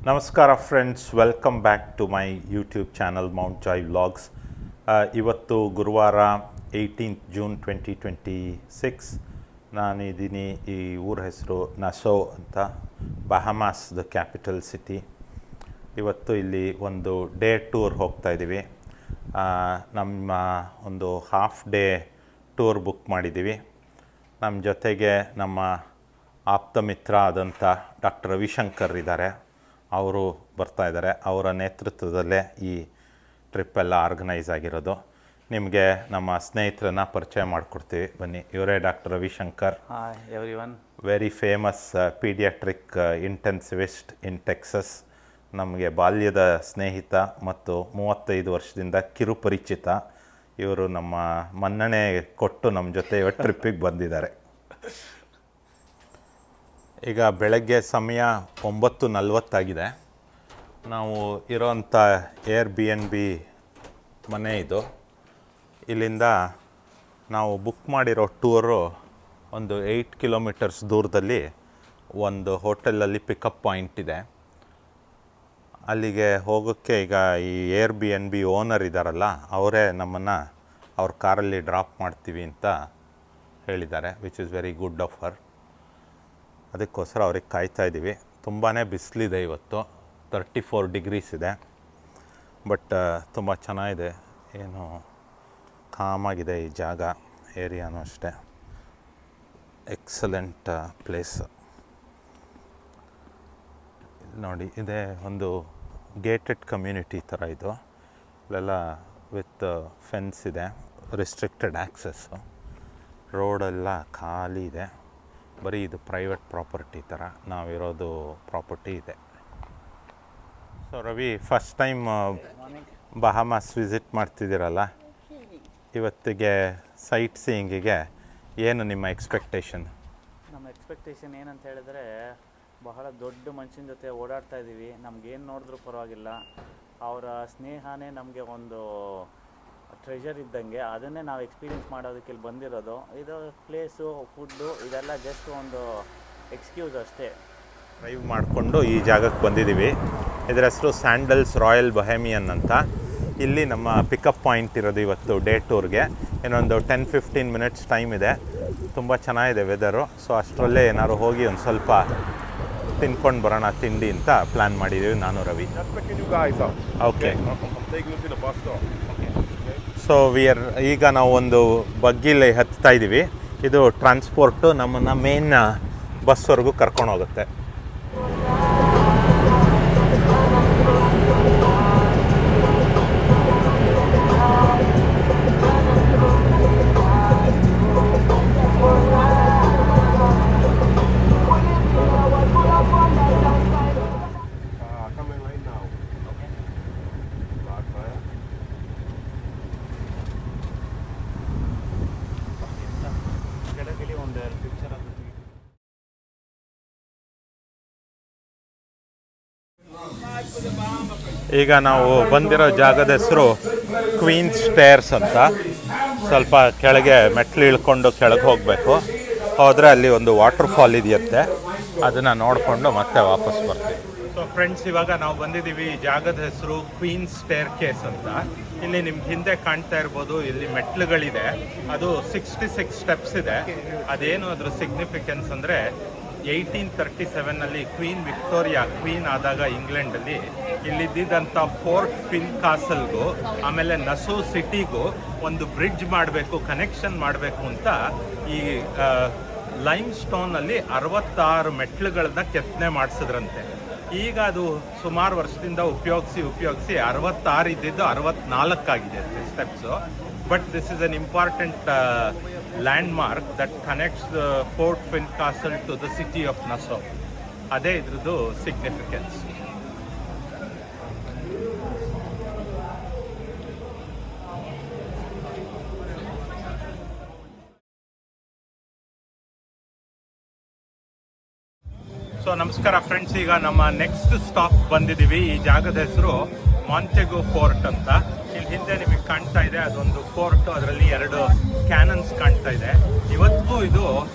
ನಮಸ್ಕಾರ friends, welcome back to my YouTube channel Mount Joy vlogs. ಇವತ್ತು ಗುರುವಾರ 18th June 2026. ನಾನಿದ್ದೀನಿ, ಈ ಊರ ಹೆಸರು ನಸೋ ಅಂತ, ಬಹಮಾಸ್ ದ ಕ್ಯಾಪಿಟಲ್ ಸಿಟಿ. ಇವತ್ತು ಇಲ್ಲಿ ಒಂದು ಡೇ ಟೂರ್ ಹೋಗ್ತಾಯಿದ್ದೀವಿ. ನಮ್ಮ ಒಂದು ಹಾಫ್ ಡೇ ಟೂರ್ ಬುಕ್ ಮಾಡಿದ್ದೀವಿ. ನಮ್ಮ ಜೊತೆಗೆ ನಮ್ಮ ಆಪ್ತ ಮಿತ್ರ ಆದಂಥ ಡಾಕ್ಟರ್ ರವಿಶಂಕರ್ ಇದ್ದಾರೆ. ಅವರು ಬರ್ತಾಯಿದ್ದಾರೆ. ಅವರ ನೇತೃತ್ವದಲ್ಲೇ ಈ ಟ್ರಿಪ್ಪೆಲ್ಲ ಆರ್ಗನೈಸ್ ಆಗಿರೋದು. ನಿಮಗೆ ನಮ್ಮ ಸ್ನೇಹಿತರನ್ನ ಪರಿಚಯ ಮಾಡಿಕೊಡ್ತೀವಿ, ಬನ್ನಿ. ಇವರೇ doctor Ravishankar. Hi everyone. Very famous paediatric intensivist in Texas. ನಮಗೆ ಬಾಲ್ಯದ ಸ್ನೇಹಿತ ಮತ್ತು 35 ವರ್ಷದಿಂದ ಕಿರುಪರಿಚಿತ. ಇವರು ನಮ್ಮ ಮನ್ನಣೆ ಕೊಟ್ಟು ನಮ್ಮ ಜೊತೆ ಇವತ್ತು ಟ್ರಿಪ್ಪಿಗೆ ಬಂದಿದ್ದಾರೆ. ಈಗ ಬೆಳಗ್ಗೆ ಸಮಯ 9:40 ನಾವು ಇರೋಂಥ Airbnb ಮನೆ ಇದು. ಇಲ್ಲಿಂದ ನಾವು ಬುಕ್ ಮಾಡಿರೋ ಟೂರು ಒಂದು 8 ಕಿಲೋಮೀಟರ್ಸ್ ದೂರದಲ್ಲಿ ಒಂದು ಹೋಟೆಲಲ್ಲಿ ಪಿಕಪ್ ಪಾಯಿಂಟ್ ಇದೆ. ಅಲ್ಲಿಗೆ ಹೋಗೋಕ್ಕೆ ಈಗ ಈ Airbnb ಓನರ್ ಇದ್ದಾರಲ್ಲ, ಅವರೇ ನಮ್ಮನ್ನು ಅವ್ರ ಕಾರಲ್ಲಿ ಡ್ರಾಪ್ ಮಾಡ್ತೀವಿ ಅಂತ ಹೇಳಿದ್ದಾರೆ, which is very good of her. ಅದಕ್ಕೋಸ್ಕರ ಅವ್ರಿಗೆ ಕಾಯ್ತಾ ಇದ್ದೀವಿ. ತುಂಬಾ ಬಿಸಿಲಿದೆ ಇವತ್ತು, 34 ಡಿಗ್ರೀಸ್ ಇದೆ. ಬಟ್ ತುಂಬ ಚೆನ್ನಾಗಿದೆ, ಏನು ಕಾಮಾಗಿದೆ ಈ ಜಾಗ, ಏರಿಯಾನು ಅಷ್ಟೇ. Excellent place. ನೋಡಿ, ಇದೇ ಒಂದು ಗೇಟೆಡ್ ಕಮ್ಯುನಿಟಿ ಥರ ಇದು. ಇಲ್ಲೆಲ್ಲ ವಿತ್ ಫೆನ್ಸ್ ಇದೆ, ರಿಸ್ಟ್ರಿಕ್ಟೆಡ್ ಆ್ಯಕ್ಸಸ್ಸು. ರೋಡೆಲ್ಲ ಖಾಲಿ ಇದೆ, ಬರೀ ಇದು ಪ್ರೈವೇಟ್ ಪ್ರಾಪರ್ಟಿ ಥರ. ನಾವಿರೋದು ಪ್ರಾಪರ್ಟಿ ಇದೆ. So Ravi, first time Bahamas visit ಮಾಡ್ತಿದ್ದೀರಲ್ಲ, ಇವತ್ತಿಗೆ ಸೈಟ್ ಸೀಯಿಂಗಿಗೆ ಏನು ನಿಮ್ಮ ಎಕ್ಸ್ಪೆಕ್ಟೇಷನ್? ನಮ್ಮ ಎಕ್ಸ್ಪೆಕ್ಟೇಷನ್ ಏನಂತ ಹೇಳಿದ್ರೆ, ಬಹಳ ದೊಡ್ಡ ಮನುಷ್ಯನ ಜೊತೆ ಓಡಾಡ್ತಾ ಇದ್ದೀವಿ. ನಮಗೇನು ನೋಡಿದ್ರೂ ಪರವಾಗಿಲ್ಲ, ಅವರ ಸ್ನೇಹನೇ ನಮಗೆ ಒಂದು ಟ್ರೆಷರ್ ಇದ್ದಂಗೆ. ಅದನ್ನೇ ನಾವು ಎಕ್ಸ್ಪೀರಿಯೆನ್ಸ್ ಮಾಡೋದಕ್ಕೆ ಇಲ್ಲಿ ಬಂದಿರೋದು. ಇದು ಪ್ಲೇಸು, ಫುಡ್ಡು, ಇದೆಲ್ಲ ಜಸ್ಟ್ ಒಂದು ಎಕ್ಸ್ಕ್ಯೂಸ್ ಅಷ್ಟೇ. ಡ್ರೈವ್ ಮಾಡಿಕೊಂಡು ಈ ಜಾಗಕ್ಕೆ ಬಂದಿದ್ದೀವಿ. ಇದರ ಹೆಸರು ಸ್ಯಾಂಡಲ್ಸ್ ರಾಯಲ್ ಬೊಹೆಮಿಯನ್ ಅಂತ. ಇಲ್ಲಿ ನಮ್ಮ ಪಿಕಪ್ ಪಾಯಿಂಟ್ ಇರೋದು ಇವತ್ತು ಡೇ ಟೂರ್ಗೆ. ಇನ್ನೊಂದು 10-15 ಮಿನಿಟ್ಸ್ ಟೈಮ್ ಇದೆ. ತುಂಬ ಚೆನ್ನಾಗಿದೆ ವೆದರು. ಸೊ ಅಷ್ಟರಲ್ಲೇ ಏನಾದ್ರು ಹೋಗಿ ಒಂದು ಸ್ವಲ್ಪ ತಿನ್ಕೊಂಡು ಬರೋಣ ತಿಂಡಿ ಅಂತ ಪ್ಲ್ಯಾನ್ ಮಾಡಿದ್ದೀವಿ, ನಾನು ರವಿ. ಓಕೆ. ಸೊ ಈಗ ನಾವು ಒಂದು ಬಗ್ಗಿಲಿ ಹತ್ತಾ ಇದ್ದೀವಿ. ಇದು ಟ್ರಾನ್ಸ್ಪೋರ್ಟು ನಮ್ಮನ್ನು ಮೇನ್ ಬಸ್ವರೆಗೂ ಕರ್ಕೊಂಡು ಹೋಗುತ್ತೆ. ಈಗ ನಾವು ಬಂದಿರೋ ಜಾಗದ ಹೆಸರು ಕ್ವೀನ್ಸ್ ಸ್ಟೇರ್ಸ್ ಅಂತ. ಸ್ವಲ್ಪ ಕೆಳಗೆ ಮೆಟ್ಲು ಇಳ್ಕೊಂಡು ಕೆಳಗೆ ಹೋಗಬೇಕು. ಹೋದರೆ ಅಲ್ಲಿ ಒಂದು ವಾಟರ್ ಫಾಲ್ ಇದೆಯಂತೆ, ಅದನ್ನು ನೋಡಿಕೊಂಡು ಮತ್ತೆ ವಾಪಸ್ ಬರ್ತೀವಿ. ಸೊ ಫ್ರೆಂಡ್ಸ್, ಇವಾಗ ನಾವು ಬಂದಿದ್ದೀವಿ. ಈ ಜಾಗದ ಹೆಸರು ಕ್ವೀನ್ಸ್ ಸ್ಟೇರ್ ಕೇಸ್ ಅಂತ. ಇಲ್ಲಿ ನಿಮ್ಗೆ ಹಿಂದೆ ಕಾಣ್ತಾ ಇರ್ಬೋದು, ಇಲ್ಲಿ ಮೆಟ್ಲುಗಳಿದೆ. ಅದು 66 ಸ್ಟೆಪ್ಸ್ ಇದೆ. ಅದೇನು ಅದ್ರ ಸಿಗ್ನಿಫಿಕೆನ್ಸ್ ಅಂದರೆ, 1837ನಲ್ಲಿ ಕ್ವೀನ್ ವಿಕ್ಟೋರಿಯಾ ಕ್ವೀನ್ ಆದಾಗ ಇಂಗ್ಲೆಂಡಲ್ಲಿ ಇಲ್ಲಿದ್ದಂಥ ಫೋರ್ಟ್ ಫಿನ್ ಕಾಸಲ್ಗೂ ಆಮೇಲೆ ನಸೋ ಸಿಟಿಗೂ ಒಂದು ಬ್ರಿಡ್ಜ್ ಮಾಡಬೇಕು, ಕನೆಕ್ಷನ್ ಮಾಡಬೇಕು ಅಂತ ಈ ಲೈಮ್ ಸ್ಟೋನಲ್ಲಿ 66 ಮೆಟ್ಲುಗಳನ್ನ ಕೆತ್ತನೆ ಮಾಡಿಸಿದ್ರಂತೆ. ಈಗ ಅದು ಸುಮಾರು ವರ್ಷದಿಂದ ಉಪಯೋಗಿಸಿ 66 ಇದ್ದಿದ್ದು 64 ಆಗಿದೆ steps. But this is an important landmark that connects the Fort Finn Castle to the city of Nassau. ಅದೇ ಇದ್ರದ್ದು ಸಿಗ್ನಿಫಿಕೆನ್ಸ್. ಸೊ ನಮಸ್ಕಾರ ಫ್ರೆಂಡ್ಸ್, ಈಗ ನಮ್ಮ ನೆಕ್ಸ್ಟ್ ಸ್ಟಾಪ್ ಬಂದಿದ್ದೀವಿ. ಈ ಜಾಗದ ಹೆಸರು ಮಾಂಟೆಗೋ ಫೋರ್ಟ್ ಅಂತ. ಇಲ್ಲಿ ಹಿಂದೆ ನಿಮಗೆ ಕಾಣ್ತಾ ಇದೆ ಅದೊಂದು ಫೋರ್ಟ್, ಅದರಲ್ಲಿ 2 ಕ್ಯಾನನ್ಸ್ ಕಾಣ್ತಾ ಇದೆ. ಇವತ್ತಿಗೂ ಇದು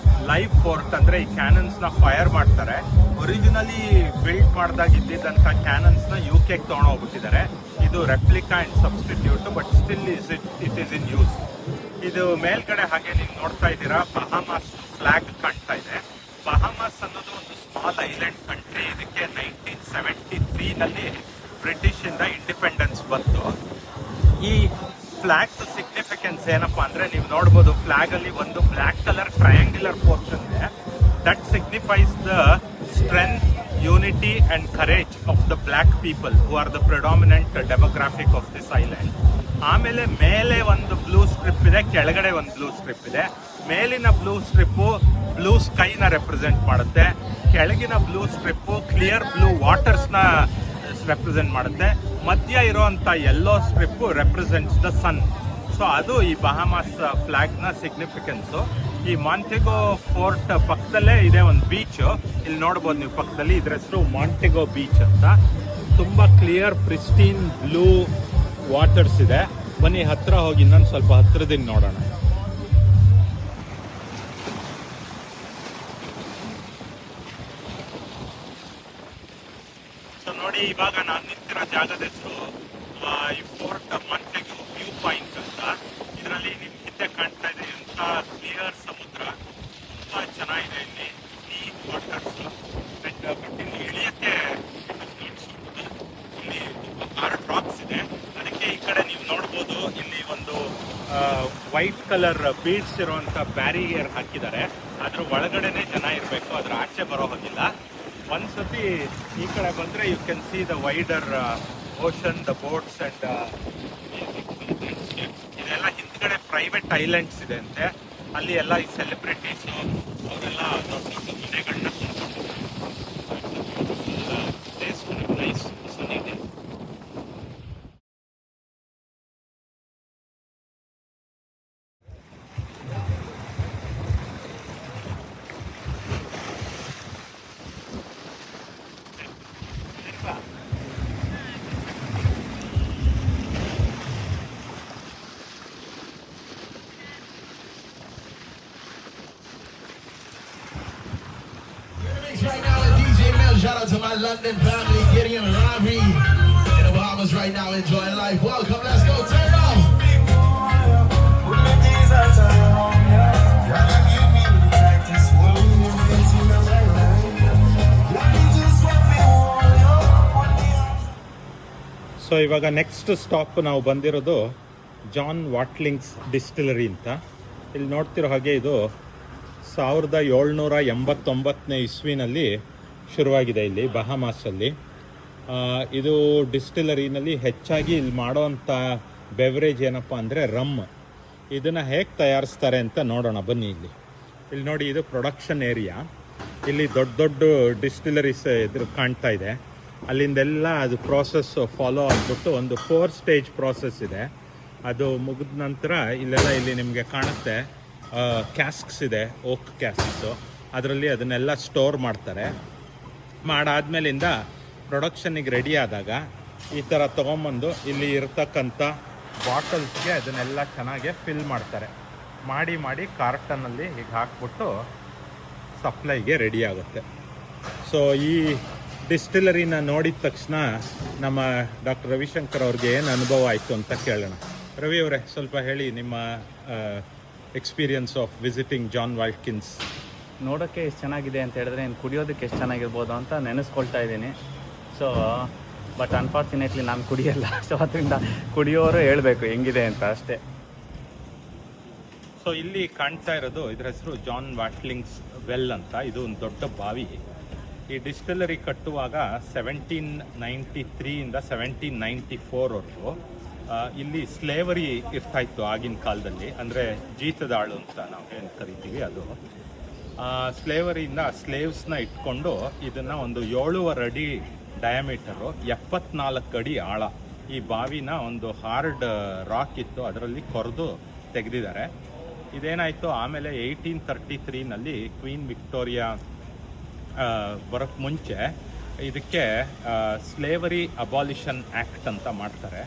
ಲೈವ್ ಫೋರ್ಟ್, ಅಂದರೆ ಈ ಕ್ಯಾನನ್ಸ್ನ ಫೈರ್ ಮಾಡ್ತಾರೆ. ಒರಿಜಿನಲಿ ಬಿಲ್ಡ್ ಮಾಡಿದಾಗ ಇದ್ದಿದ್ದಂಥ ಕ್ಯಾನನ್ಸ್ನ UK ತೊಗೊಂಡೋಗ್ಬಿಟ್ಟಿದ್ದಾರೆ. ಇದು replica and substitute, but still it is in use. ಇದು ಮೇಲ್ಗಡೆ ಹಾಗೆ ನೀವು ನೋಡ್ತಾ ಇದ್ದೀರಾ, ಬಹಾಮಾಸ್ ಫ್ಲಾಗ್ ಕಾಣ್ತಾ ಇದೆ. ಬಹಾಮಾಸ್ ಅನ್ನೋದು ಒಂದು ಸ್ಮಾಲ್ ಐಲ್ಯಾಂಡ್ ಕಂಟ್ರಿ. ಇದಕ್ಕೆ 1973ನಲ್ಲಿ ಬ್ರಿಟಿಷಿಂದ ಇಂಡಿಪೆಂಡೆನ್ಸ್ ಬಂತು. ಈ ಫ್ಲಾಗ್ ಸಿಗ್ನಿಫಿಕೆನ್ಸ್ ಏನಪ್ಪಾ ಅಂದರೆ, ನೀವು ನೋಡ್ಬೋದು ಫ್ಲಾಗಲ್ಲಿ ಒಂದು ಬ್ಲ್ಯಾಕ್ ಕಲರ್ ಟ್ರಯಾಂಗ್ಯುಲರ್ ಪೋರ್ಷನ್ ಇದೆ. That signifies the strength, unity and courage of the black people who are the predominant demographic of this island. ಆಮೇಲೆ ಮೇಲೆ ಒಂದು ಬ್ಲೂ ಸ್ಟ್ರಿಪ್ ಇದೆ, ಕೆಳಗಡೆ ಒಂದು ಬ್ಲೂ ಸ್ಟ್ರಿಪ್ ಇದೆ. ಮೇಲಿನ ಬ್ಲೂ ಸ್ಟ್ರಿಪ್ಪು ಬ್ಲೂ ಸ್ಕೈನ ರೆಪ್ರೆಸೆಂಟ್ ಮಾಡುತ್ತೆ, ಕೆಳಗಿನ ಬ್ಲೂ ಸ್ಟ್ರಿಪ್ಪು ಕ್ಲಿಯರ್ ಬ್ಲೂ ವಾಟರ್ಸ್ನ ರೆಪ್ರೆಸೆಂಟ್ ಮಾಡುತ್ತೆ, ಮಧ್ಯ ಇರೋವಂಥ yellow strip represents the sun. So ಅದು ಈ ಬಹಾಮಾಸ್ ಫ್ಲಾಗ್ನ ಸಿಗ್ನಿಫಿಕೆನ್ಸು. ಈ ಮಾಂಟೆಗೋ ಫೋರ್ಟ್ ಪಕ್ಕದಲ್ಲೇ ಇದೆ ಒಂದು ಬೀಚು, ಇಲ್ಲಿ ನೋಡ್ಬೋದು ನೀವು ಪಕ್ಕದಲ್ಲಿ. ಇದ್ರ ಹೆಸರು ಮಾಂಟೆಗೋ ಬೀಚ್ ಅಂತ. ತುಂಬ ಕ್ಲಿಯರ್ ಪ್ರಿಸ್ಟೀನ್ ಬ್ಲೂ ವಾಟರ್ಸ್ ಇದೆ. ಬನ್ನಿ ಹತ್ರ ಹೋಗಿ ಇನ್ನೊಂದು ಸ್ವಲ್ಪ ಹತ್ರದಿಂದ ನೋಡೋಣ. ಸೊ ನೋಡಿ, ಇವಾಗ ನಾನು ನಿಂತಿರೋ ಜಾಗದ ಹೆಸರು ಈ ಫೋರ್ಟ್ ಮಾಂಟೆಗೋ ವ್ಯೂ ಪಾಯಿಂಟ್ ಅಂತ. ಇದರಲ್ಲಿ ನಿಮ್ಮ ಹಿಂದೆ ಕಾಣ್ತಾ ಇದೆ ಎಂಥ ಕ್ಲಿಯರ್ ಸಮುದ್ರ, ತುಂಬ ಚೆನ್ನಾಗಿದೆ. ಇಲ್ಲಿ ನೀಟ್ ವಾಟರ್ಸ್. ಬಟ್ ಇಲ್ಲಿ ಇಳಿಯಕ್ಕೆ ಇಲ್ಲಿ ಹಾರ್ಡ್ ರಾಕ್ಸ್ ಇದೆ. ಅದಕ್ಕೆ ಈ ಕಡೆ ನೀವು ನೋಡ್ಬೋದು, ಇಲ್ಲಿ ಒಂದು ವೈಟ್ ಕಲರ್ ಬೀಡ್ಸ್ ಇರುವಂಥ ಬ್ಯಾರಿಯರ್ ಹಾಕಿದ್ದಾರೆ. ಅದ್ರ ಒಳಗಡೆನೆ ಜನ ಇರಬೇಕು, ಅದ್ರ ಆಚೆ ಬರೋ ಹೋಗಿಲ್ಲ. ಒಂದ್ಸತಿ ಈ ಕಡೆ ಬಂದರೆ you can see the wider ocean, the boats and ಇದೆಲ್ಲ ಹಿಂದ್ಗಡೆ ಪ್ರೈವೇಟ್ ಐಲ್ಯಾಂಡ್ಸ್ ಇದೆ ಅಂತೆ. ಅಲ್ಲಿ ಎಲ್ಲ ಈ ಸೆಲೆಬ್ರಿಟೀಸು ಅವರೆಲ್ಲ ದೊಡ್ಡ ದೊಡ್ಡ ಮನೆಗಳನ್ನ ನೈಸ್ ಇದೆ. Right now at DJ Mel, shout out to my London family, Gideon and Ravi in the Bahamas right now enjoying life. Welcome, let's go, turn it off. So ಇವಾಗ ನೆಕ್ಸ್ಟ್ ಸ್ಟಾಪ್ ನಾವು ಬಂದಿರೋದು John ವಾಟ್ಲಿಂಗ್ಸ್ distillery ಅಂತ. ಇಲ್ಲಿ ನೋಡ್ತಿರೋ ಹಾಗೆ ಇದು 1789 ಇಸ್ವಿನಲ್ಲಿ ಶುರುವಾಗಿದೆ ಇಲ್ಲಿ ಬಹಾಮಾಸಲ್ಲಿ. ಇದು ಡಿಸ್ಟಿಲರಿನಲ್ಲಿ ಹೆಚ್ಚಾಗಿ ಇಲ್ಲಿ ಮಾಡೋವಂಥ ಬೆವರೇಜ್ ಏನಪ್ಪ ಅಂದರೆ ರಮ್. ಇದನ್ನು ಹೇಗೆ ತಯಾರಿಸ್ತಾರೆ ಅಂತ ನೋಡೋಣ ಬನ್ನಿ. ಇಲ್ಲಿ ನೋಡಿ, ಇದು ಪ್ರೊಡಕ್ಷನ್ ಏರಿಯಾ. ಇಲ್ಲಿ ದೊಡ್ಡ ದೊಡ್ಡ ಡಿಸ್ಟಿಲರೀಸ್ ಇದ್ರ ಕಾಣ್ತಾ ಇದೆ. ಅಲ್ಲಿಂದೆಲ್ಲ ಅದು ಪ್ರೋಸೆಸ್ ಫಾಲೋ ಆಗಿಬಿಟ್ಟು ಒಂದು 4 ಸ್ಟೇಜ್ ಪ್ರೋಸೆಸ್ ಇದೆ. ಅದು ಮುಗಿದ ನಂತರ ಇಲ್ಲಿ ನಿಮಗೆ ಕಾಣುತ್ತೆ ಕ್ಯಾಸ್ಕ್ಸ್ ಇದೆ, ಓಕ್ ಕ್ಯಾಸ್ಕ್ಸು. ಅದರಲ್ಲಿ ಅದನ್ನೆಲ್ಲ ಸ್ಟೋರ್ ಮಾಡ್ತಾರೆ. ಮಾಡಾದ್ಮೇಲಿಂದ ಪ್ರೊಡಕ್ಷನ್ನಿಗೆ ರೆಡಿ ಆದಾಗ ಈ ಥರ ತೊಗೊಂಬಂದು ಇಲ್ಲಿ ಇರ್ತಕ್ಕಂಥ ಬಾಟಲ್ಸ್ಗೆ ಅದನ್ನೆಲ್ಲ ಚೆನ್ನಾಗಿ ಫಿಲ್ ಮಾಡ್ತಾರೆ. ಮಾಡಿ ಕಾರ್ಟನಲ್ಲಿ ಹೀಗೆ ಹಾಕ್ಬಿಟ್ಟು ಸಪ್ಲೈಗೆ ರೆಡಿ ಆಗುತ್ತೆ. ಸೊ ಈ ಡಿಸ್ಟಿಲರಿನ ನೋಡಿದ ತಕ್ಷಣ ನಮ್ಮ ಡಾಕ್ಟರ್ ರವಿಶಂಕರ್ ಅವ್ರಿಗೆ ಏನು ಅನುಭವ ಆಯಿತು ಅಂತ ಕೇಳೋಣ. ರವಿ ಅವರೇ, ಸ್ವಲ್ಪ ಹೇಳಿ ನಿಮ್ಮ ಎಕ್ಸ್ಪೀರಿಯನ್ಸ್ ಆಫ್ ವಿಸಿಟಿಂಗ್ ಜಾನ್ ವಾಟ್ಕಿನ್ಸ್. ನೋಡೋಕ್ಕೆ ಎಷ್ಟು ಚೆನ್ನಾಗಿದೆ ಅಂತ ಹೇಳಿದ್ರೆ ಇನ್ನು ಕುಡಿಯೋದಕ್ಕೆ ಎಷ್ಟು ಚೆನ್ನಾಗಿರ್ಬೋದು ಅಂತ ನೆನೆಸ್ಕೊಳ್ತಾ ಇದ್ದೀನಿ. ಸೊ ಬಟ್ ಅನ್ಫಾರ್ಚುನೇಟ್ಲಿ ನಾನು ಕುಡಿಯಲ್ಲ. ಸೊ ಅದರಿಂದ ಕುಡಿಯೋರು ಹೇಳಬೇಕು ಹೆಂಗಿದೆ ಅಂತ ಅಷ್ಟೇ. ಸೊ ಇಲ್ಲಿ ಕಾಣ್ತಾ ಇರೋದು ಇದ್ರ ಹೆಸರು ಜಾನ್ ವಾಟ್ಲಿಂಗ್ಸ್ ವೆಲ್ ಅಂತ. ಇದು ಒಂದು ದೊಡ್ಡ ಬಾವಿ. ಈ ಡಿಸ್ಟಿಲರಿ ಕಟ್ಟುವಾಗ 1793 ಇಂದ 1794ವರೆಗೂ ಇಲ್ಲಿ ಸ್ಲೇವರಿ ಇರ್ತಾಯಿತ್ತು ಆಗಿನ ಕಾಲದಲ್ಲಿ. ಅಂದರೆ ಜೀತದಾಳು ಅಂತ ನಾವು ಏನು ಕರಿತೀವಿ ಅದು. ಸ್ಲೇವರಿಯಿಂದ ಸ್ಲೇವ್ಸ್ನ ಇಟ್ಕೊಂಡು ಇದನ್ನು ಒಂದು 7.5 ಅಡಿ ಡಯಾಮೀಟರು, 74 ಅಡಿ ಆಳ ಈ ಬಾವಿನ ಒಂದು ಹಾರ್ಡ್ ರಾಕ್ ಇತ್ತು, ಅದರಲ್ಲಿ ಕೊರೆದು ತೆಗೆದಿದ್ದಾರೆ. ಇದೇನಾಯಿತು, ಆಮೇಲೆ 1833ನಲ್ಲಿ ಕ್ವೀನ್ ವಿಕ್ಟೋರಿಯಾ ಬರೋಕ್ಕೆ ಮುಂಚೆ ಇದಕ್ಕೆ ಸ್ಲೇವರಿ ಅಬಾಲಿಷನ್ ಆ್ಯಕ್ಟ್ ಅಂತ ಮಾಡ್ತಾರೆ.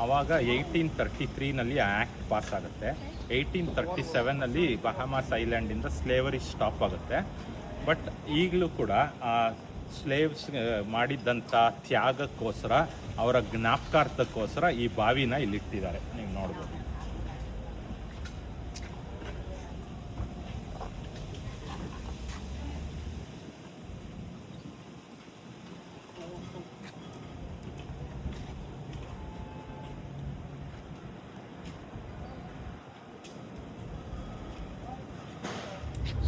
ಆವಾಗ 1833ನಲ್ಲಿ ಆ ಆ್ಯಕ್ಟ್ ಪಾಸ್ ಆಗುತ್ತೆ. 1837ನಲ್ಲಿ ಬಹಾಮಾಸ್ ಐಲ್ಯಾಂಡಿಂದ ಸ್ಲೇವರಿ ಸ್ಟಾಪ್ ಆಗುತ್ತೆ. ಬಟ್ ಈಗಲೂ ಕೂಡ ಸ್ಲೇವ್ಸ್ ಮಾಡಿದ್ದಂಥ ತ್ಯಾಗಕ್ಕೋಸ್ಕರ, ಅವರ ಜ್ಞಾಪಕಾರ್ಥಕ್ಕೋಸ್ಕರ ಈ ಬಾವಿನ ಇಲ್ಲಿಟ್ಟಿದ್ದಾರೆ, ನೀವು ನೋಡ್ಬೋದು.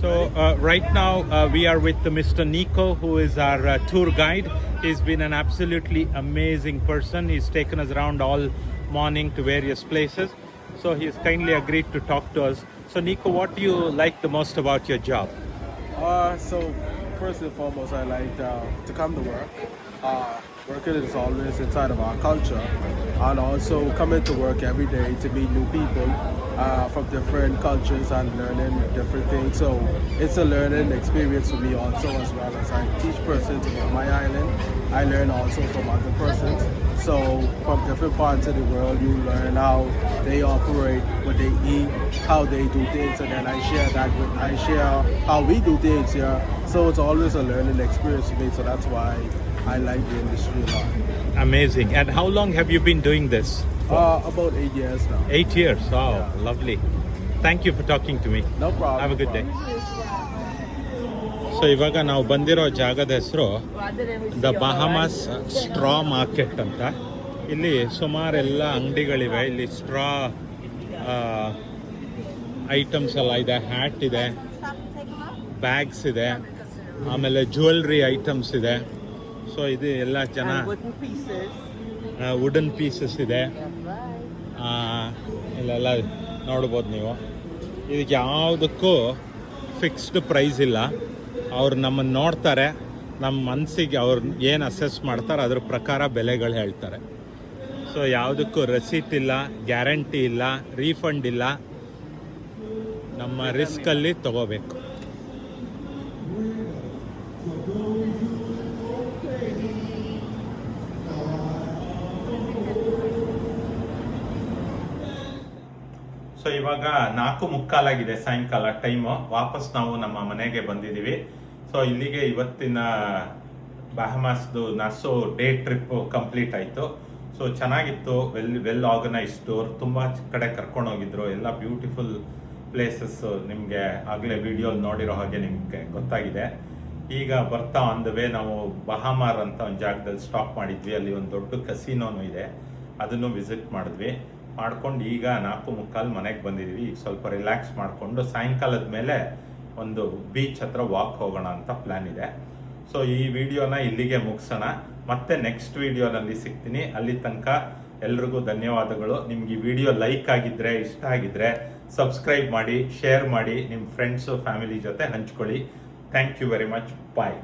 So right now we are with Mr. Nico, who is our tour guide. He's been an absolutely amazing person. He's taken us around all morning to various places. So he's kindly agreed to talk to us. So Nico, what do you like the most about your job? So first and foremost, I like to come to work. Working is always inside of our culture, and also coming to work every day to meet new people from different cultures and learning different things. So it's a learning experience for me also, as well as I teach persons about my island. I learn also from other persons. So from different parts of the world, you learn how they operate, what they eat, how they do things, and then I share how we do things here. So it's always a learning experience for me. So that's why I like the industry a lot. Amazing. And how long have you been doing this? About 8 years now. 8 years. Oh, Yeah. lovely. Thank you for talking to me. No problem. Have a good day. So ಇವಾಗ ನಾವು ಬಂದಿರೋ ಜಾಗದ ಹೆಸರು the Bahamas straw market ಅಂತ. ಇಲ್ಲಿ ಸುಮಾರೆಲ್ಲ ಅಂಗಡಿಗಳಿವೆ. ಇಲ್ಲಿ straw items ಎಲ್ಲ ಇದೆ, ಹ್ಯಾಟ್ ಇದೆ, ಬ್ಯಾಗ್ಸ್ ಇದೆ, ಆಮೇಲೆ ಜ್ಯುವೆಲ್ರಿ ಐಟಮ್ಸ್ ಇದೆ. ಸೊ ಇದು ಎಲ್ಲ ಜನ ವುಡನ್ ಪೀಸಸ್ ಇದೆ, ಇಲ್ಲೆಲ್ಲ ನೋಡ್ಬೋದು ನೀವು. ಇದಕ್ಕೆ ಯಾವುದಕ್ಕೂ ಫಿಕ್ಸ್ಡ್ ಪ್ರೈಸ್ ಇಲ್ಲ. ಅವ್ರು ನಮ್ಮನ್ನು ನೋಡ್ತಾರೆ, ನಮ್ಮ ಮನಸ್ಸಿಗೆ ಅವ್ರು ಏನು ಅಸೆಸ್ ಮಾಡ್ತಾರೆ ಅದ್ರ ಪ್ರಕಾರ ಬೆಲೆಗಳು ಹೇಳ್ತಾರೆ. ಸೊ ಯಾವುದಕ್ಕೂ ರೆಸಿಟ್ ಇಲ್ಲ, ಗ್ಯಾರಂಟಿ ಇಲ್ಲ, ರೀಫಂಡ್ ಇಲ್ಲ. ನಮ್ಮ ರಿಸ್ಕಲ್ಲಿ ತಗೋಬೇಕು. ಸೊ ಇವಾಗ 4:45 ಸಾಯಂಕಾಲ ಟೈಮು. ವಾಪಸ್ ನಾವು ನಮ್ಮ ಮನೆಗೆ ಬಂದಿದ್ದೀವಿ. ಸೊ ಇಲ್ಲಿಗೆ ಇವತ್ತಿನ ಬಹಾಮಾಸ್ದು ನಾಸೋ ಡೇ ಟ್ರಿಪ್ ಕಂಪ್ಲೀಟ್ ಆಯಿತು. ಸೊ ಚೆನ್ನಾಗಿತ್ತು. Well organised tour. ತುಂಬ ಕಡೆ ಕರ್ಕೊಂಡು ಹೋಗಿದ್ರು. ಎಲ್ಲ ಬ್ಯೂಟಿಫುಲ್ ಪ್ಲೇಸಸ್ ನಿಮಗೆ ಆಗಲೇ ವಿಡಿಯೋಲಿ ನೋಡಿರೋ ಹಾಗೆ ನಿಮಗೆ ಗೊತ್ತಾಗಿದೆ. ಈಗ ಬರ್ತಾ ಆನ್ ದ ವೇ ನಾವು ಬಹಾಮಾರ್ ಅಂತ ಒಂದು ಜಾಗದಲ್ಲಿ ಸ್ಟಾಪ್ ಮಾಡಿದ್ವಿ. ಅಲ್ಲಿ ಒಂದು ದೊಡ್ಡ ಕಸಿನೋನು ಇದೆ, ಅದನ್ನು ವಿಸಿಟ್ ಮಾಡಿದ್ವಿ. ಮಾಡ್ಕೊಂಡು ಈಗ 4:45 ಮನೆಗೆ ಬಂದಿದ್ದೀವಿ. ಈಗ ಸ್ವಲ್ಪ ರಿಲ್ಯಾಕ್ಸ್ ಮಾಡಿಕೊಂಡು ಸಾಯಂಕಾಲದ ಮೇಲೆ ಒಂದು ಬೀಚ್ ಹತ್ರ ವಾಕ್ ಹೋಗೋಣ ಅಂತ ಪ್ಲ್ಯಾನ್ ಇದೆ. ಸೊ ಈ ವಿಡಿಯೋನ ಇಲ್ಲಿಗೆ ಮುಗಿಸೋಣ. ಮತ್ತೆ ನೆಕ್ಸ್ಟ್ ವಿಡಿಯೋನಲ್ಲಿ ಸಿಗ್ತೀನಿ. ಅಲ್ಲಿ ತನಕ ಎಲ್ರಿಗೂ ಧನ್ಯವಾದಗಳು. ನಿಮ್ಗೆ ಈ ವಿಡಿಯೋ ಲೈಕ್ ಆಗಿದ್ದರೆ, ಇಷ್ಟ ಆಗಿದ್ದರೆ ಸಬ್ಸ್ಕ್ರೈಬ್ ಮಾಡಿ, ಶೇರ್ ಮಾಡಿ, ನಿಮ್ಮ ಫ್ರೆಂಡ್ಸು ಫ್ಯಾಮಿಲಿ ಜೊತೆ ಹಂಚ್ಕೊಳ್ಳಿ. Thank you very much. Bye.